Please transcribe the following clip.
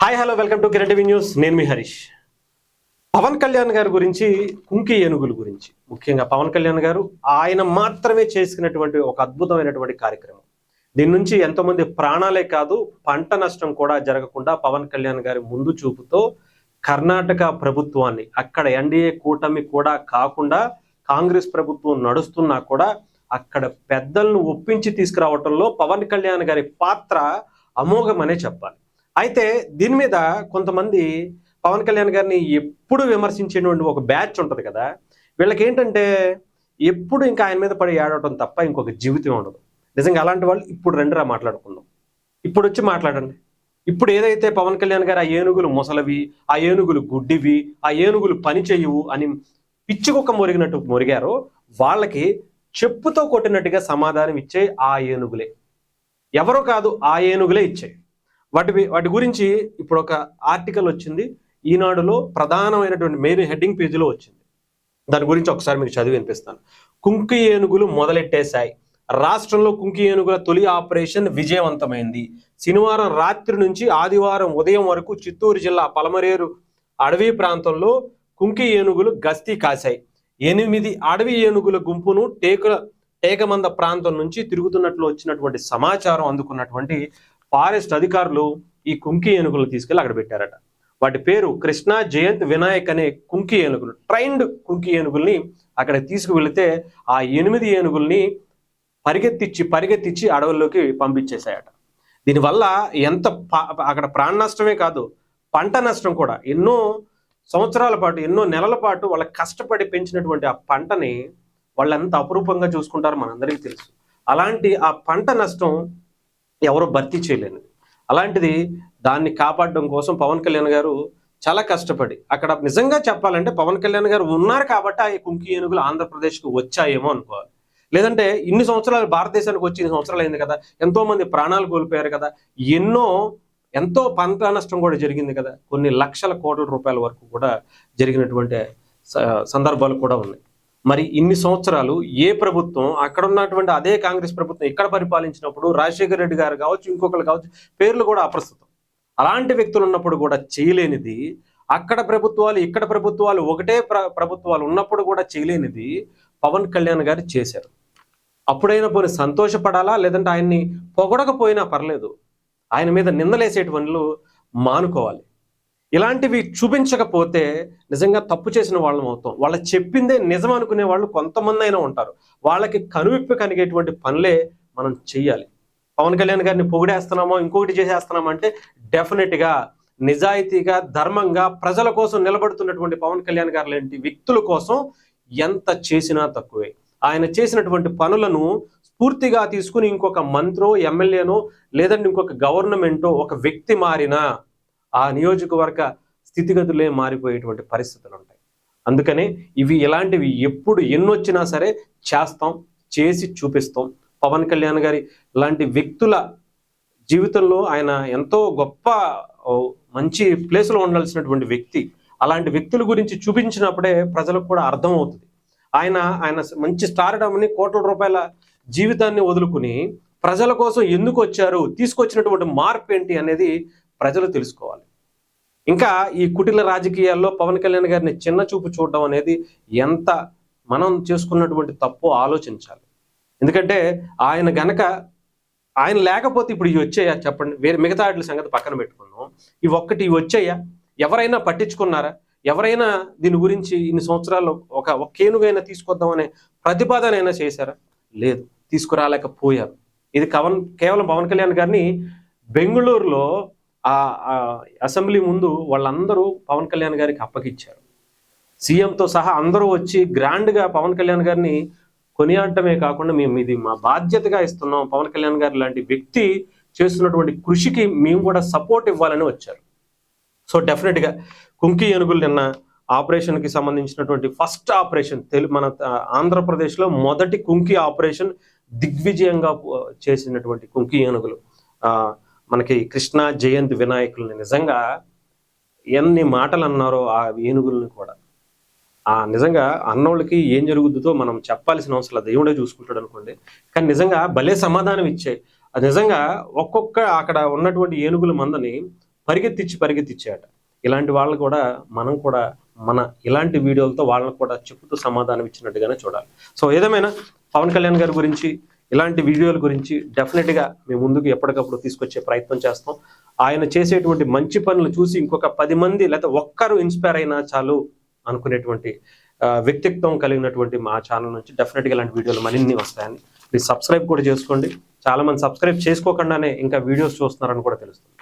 Hi hello welcome to Kiran TV news. నేను మీ హరీష్. పవన్ కళ్యాణ్ గారి గురించి, కుంకి ఏనుగుల గురించి, ముఖ్యంగా పవన్ కళ్యాణ్ గారు ఆయన మాత్రమే చేసుకున్నటువంటి ఒక అద్భుతమైనటువంటి కార్యక్రమం. దీని నుంచి ఎంతోమంది ప్రాణాలే కాదు పంట నష్టం కూడా జరగకుండా పవన్ కళ్యాణ్ గారి ముందు చూపుతో కర్ణాటక ప్రభుత్వాన్ని, అక్కడ ఎన్డీఏ కూటమి కూడా కాకుండా కాంగ్రెస్ ప్రభుత్వం నడుస్తున్నా కూడా అక్కడ పెద్దలను ఒప్పించి తీసుకురావటంలో పవన్ కళ్యాణ్ గారి పాత్ర అమోఘమనే చెప్పాలి. అయితే దీని మీద కొంతమంది పవన్ కళ్యాణ్ గారిని ఎప్పుడు విమర్శించేటువంటి ఒక బ్యాచ్ ఉంటుంది కదా, వీళ్ళకి ఏంటంటే ఎప్పుడు ఇంకా ఆయన మీద పడి ఏడవటం తప్ప ఇంకొక జీవితం ఉండదు. నిజంగా అలాంటి వాళ్ళు ఇప్పుడు రండిరా మాట్లాడుకుందాం. ఇప్పుడు వచ్చి మాట్లాడండి. ఇప్పుడు ఏదైతే పవన్ కళ్యాణ్ గారు ఆ ఏనుగులు ముసలవి, ఆ ఏనుగులు గుడ్డివి, ఆ ఏనుగులు పని చెయ్యవు అని పిచ్చుకొక్క మొరిగినట్టు మొరిగారో వాళ్ళకి చెప్పుతో కొట్టినట్టుగా సమాధానం ఇచ్చే ఆ ఏనుగులే, ఎవరో కాదు ఆ ఏనుగులే ఇచ్చాయి. వాటి గురించి ఇప్పుడు ఒక ఆర్టికల్ వచ్చింది ఈనాడులో, ప్రధానమైనటువంటి మెయిన్ హెడ్డింగ్ పేజీలో వచ్చింది. దాని గురించి ఒకసారి మీకు చదివి వినిపిస్తాను. కుంకి ఏనుగులు మొదలెట్టేశాయి. రాష్ట్రంలో కుంకి ఏనుగుల తొలి ఆపరేషన్ విజయవంతమైంది. శనివారం రాత్రి నుంచి ఆదివారం ఉదయం వరకు చిత్తూరు జిల్లా పలమరేరు అడవి ప్రాంతంలో కుంకి ఏనుగులు గస్తీ కాశాయి. 8 అడవి ఏనుగుల గుంపును టేకమంద ప్రాంతం నుంచి తిరుగుతున్నట్లు వచ్చినటువంటి సమాచారం అందుకున్నటువంటి ఫారెస్ట్ అధికారులు ఈ కుంకి ఏనుగులను తీసుకెళ్లి అక్కడ పెట్టారట. వాటి పేరు కృష్ణా, జయంత్, వినాయక్ అనే కుంకి ఏనుగులు. ట్రైన్డ్ కుంకి ఏనుగుల్ని అక్కడ తీసుకువెళితే ఆ 8 ఏనుగుల్ని పరిగెత్తిచ్చి అడవుల్లోకి పంపించేశాయట. దీనివల్ల ఎంత అక్కడ ప్రాణ నష్టమే కాదు, పంట నష్టం కూడా. ఎన్నో సంవత్సరాల పాటు, ఎన్నో నెలల పాటు వాళ్ళ కష్టపడి పెంచినటువంటి ఆ పంటని వాళ్ళు ఎంత అపురూపంగా చూసుకుంటారో మనందరికీ తెలుసు. అలాంటి ఆ పంట నష్టం ఎవరు భర్తీ చేయలేనిది. అలాంటిది దాన్ని కాపాడడం కోసం పవన్ కళ్యాణ్ గారు చాలా కష్టపడి, అక్కడ నిజంగా చెప్పాలంటే పవన్ కళ్యాణ్ గారు ఉన్నారు కాబట్టి ఆ కుంకి ఏనుగులు ఆంధ్రప్రదేశ్కి వచ్చాయేమో అనుకోవాలి. లేదంటే ఇన్ని సంవత్సరాలు భారతదేశానికి వచ్చి 2 సంవత్సరాలు అయింది కదా, ఎంతో మంది ప్రాణాలు కోల్పోయారు కదా, ఎంతో పంట నష్టం కూడా జరిగింది కదా, కొన్ని లక్షల కోట్ల రూపాయల వరకు కూడా జరిగినటువంటి సందర్భాలు కూడా ఉన్నాయి. మరి ఇన్ని సంవత్సరాలు ఏ ప్రభుత్వం, అక్కడ ఉన్నటువంటి అదే కాంగ్రెస్ ప్రభుత్వం ఇక్కడ పరిపాలించినప్పుడు రాజశేఖర రెడ్డి గారు కావచ్చు, ఇంకొకరు కావచ్చు, పేర్లు కూడా అప్రస్తుతం. అలాంటి వ్యక్తులు ఉన్నప్పుడు కూడా చేయలేనిది, అక్కడ ప్రభుత్వాలు ఇక్కడ ప్రభుత్వాలు ఒకటే ప్రభుత్వాలు ఉన్నప్పుడు కూడా చేయలేనిది పవన్ కళ్యాణ్ గారు చేశారు. అప్పుడైనా పోనీ సంతోషపడాలా, లేదంటే ఆయన్ని పొగడకపోయినా పర్లేదు, ఆయన మీద నిందలేసేటువంటి మానుకోవాలి. ఇలాంటివి చూపించకపోతే నిజంగా తప్పు చేసిన వాళ్ళం అవుతాం. వాళ్ళ చెప్పిందే నిజం అనుకునే వాళ్ళు కొంతమంది అయినా ఉంటారు. వాళ్ళకి కనువిప్పు కలిగేటువంటి పనులే మనం చెయ్యాలి. పవన్ కళ్యాణ్ గారిని పొగిడేస్తున్నామో ఇంకొకటి చేసేస్తున్నామో అంటే డెఫినెట్గా నిజాయితీగా, ధర్మంగా, ప్రజల కోసం నిలబడుతున్నటువంటి పవన్ కళ్యాణ్ గారు లాంటి వ్యక్తుల కోసం ఎంత చేసినా తక్కువే. ఆయన చేసినటువంటి పనులను స్ఫూర్తిగా తీసుకుని ఇంకొక మంత్రో, ఎమ్మెల్యేనో, లేదంటే ఇంకొక గవర్నమెంటో ఒక వ్యక్తి మారినా ఆ నియోజకవర్గ స్థితిగతులే మారిపోయేటువంటి పరిస్థితులు ఉంటాయి. అందుకనే ఇలాంటివి ఎప్పుడు ఎన్నొచ్చినా సరే చేస్తాం, చేసి చూపిస్తాం. పవన్ కళ్యాణ్ గారి లాంటి వ్యక్తుల జీవితంలో ఆయన ఎంతో గొప్ప మంచి ప్లేస్లో ఉండాల్సినటువంటి వ్యక్తి. అలాంటి వ్యక్తుల గురించి చూపించినప్పుడే ప్రజలకు కూడా అర్థమవుతుంది. ఆయన మంచి స్టార్డమ్ని, కోట్ల రూపాయల జీవితాన్ని వదులుకుని ప్రజల కోసం ఎందుకు వచ్చారు, తీసుకొచ్చినటువంటి మార్పు ఏంటి అనేది ప్రజలు తెలుసుకోవాలి. ఇంకా ఈ కుటిల రాజకీయాల్లో పవన్ కళ్యాణ్ గారిని చిన్న చూపు చూడడం అనేది ఎంత మనం చేసుకున్నటువంటి తప్పు ఆలోచించాలి. ఎందుకంటే ఆయన లేకపోతే ఇప్పుడు ఇవి వచ్చాయా చెప్పండి? వేరే మిగతా వాటి సంగతి పక్కన పెట్టుకుందాం. ఇవి వచ్చాయా? ఎవరైనా పట్టించుకున్నారా? ఎవరైనా దీని గురించి ఇన్ని సంవత్సరాలు ఒక ఏనుగైనా తీసుకొద్దామనే ప్రతిపాదన అయినా చేశారా? లేదు, తీసుకురాలేకపోయారు. ఇది కేవలం పవన్ కళ్యాణ్ గారిని బెంగళూరులో ఆ అసెంబ్లీ ముందు వాళ్ళందరూ పవన్ కళ్యాణ్ గారికి అప్పగిచ్చారు. సీఎంతో సహా అందరూ వచ్చి గ్రాండ్గా పవన్ కళ్యాణ్ గారిని కొనియాడటమే కాకుండా మేము ఇది మా బాధ్యతగా ఇస్తున్నాం, పవన్ కళ్యాణ్ గారు లాంటి వ్యక్తి చేస్తున్నటువంటి కృషికి మేము కూడా సపోర్ట్ ఇవ్వాలని వచ్చారు. సో డెఫినెట్గా కుంకి ఏనుగులు నిన్న ఆపరేషన్కి సంబంధించినటువంటి ఫస్ట్ ఆపరేషన్, మన ఆంధ్రప్రదేశ్లో మొదటి కుంకి ఆపరేషన్ దిగ్విజయంగా చేసినటువంటి కుంకి ఏనుగులు మనకి కృష్ణ, జయంత్, వినాయకుల్ని నిజంగా ఎన్ని మాటలు అన్నారో ఆ ఏనుగుల్ని కూడా. నిజంగా అన్నోళ్ళకి ఏం జరుగుతుందో మనం చెప్పాల్సిన అవసరం లేదు, దేవుడే చూసుకుంటాడు అనుకోండి. కానీ నిజంగా భలే సమాధానం ఇచ్చాయి. అది నిజంగా ఒక్కొక్క అక్కడ ఉన్నటువంటి ఏనుగుల మందని పరిగెత్తిచ్చాయట. ఇలాంటి వాళ్ళు కూడా మనం కూడా మన ఇలాంటి వీడియోలతో వాళ్ళని కూడా చెప్పుతూ సమాధానం ఇచ్చినట్టుగానే చూడాలి. సో ఏదేమైనా పవన్ కళ్యాణ్ గారి గురించి ఇలాంటి వీడియోల గురించి డెఫినెట్గా మేము ముందుకు ఎప్పటికప్పుడు తీసుకొచ్చే ప్రయత్నం చేస్తాం. ఆయన చేసేటువంటి మంచి పనులు చూసి ఇంకొక 10 మంది లేదా ఒక్కరు ఇన్స్పైర్ అయినా చాలు అనుకునేటువంటి వ్యక్తిత్వం కలిగినటువంటి మా ఛానల్ నుంచి డెఫినెట్గా ఇలాంటి వీడియోలు మరిన్ని వస్తాయని ప్లీజ్ సబ్స్క్రైబ్ కూడా చేసుకోండి. చాలా మంది సబ్స్క్రైబ్ చేసుకోకుండానే ఇంకా వీడియోస్ చూస్తున్నారని కూడా తెలుస్తుంది.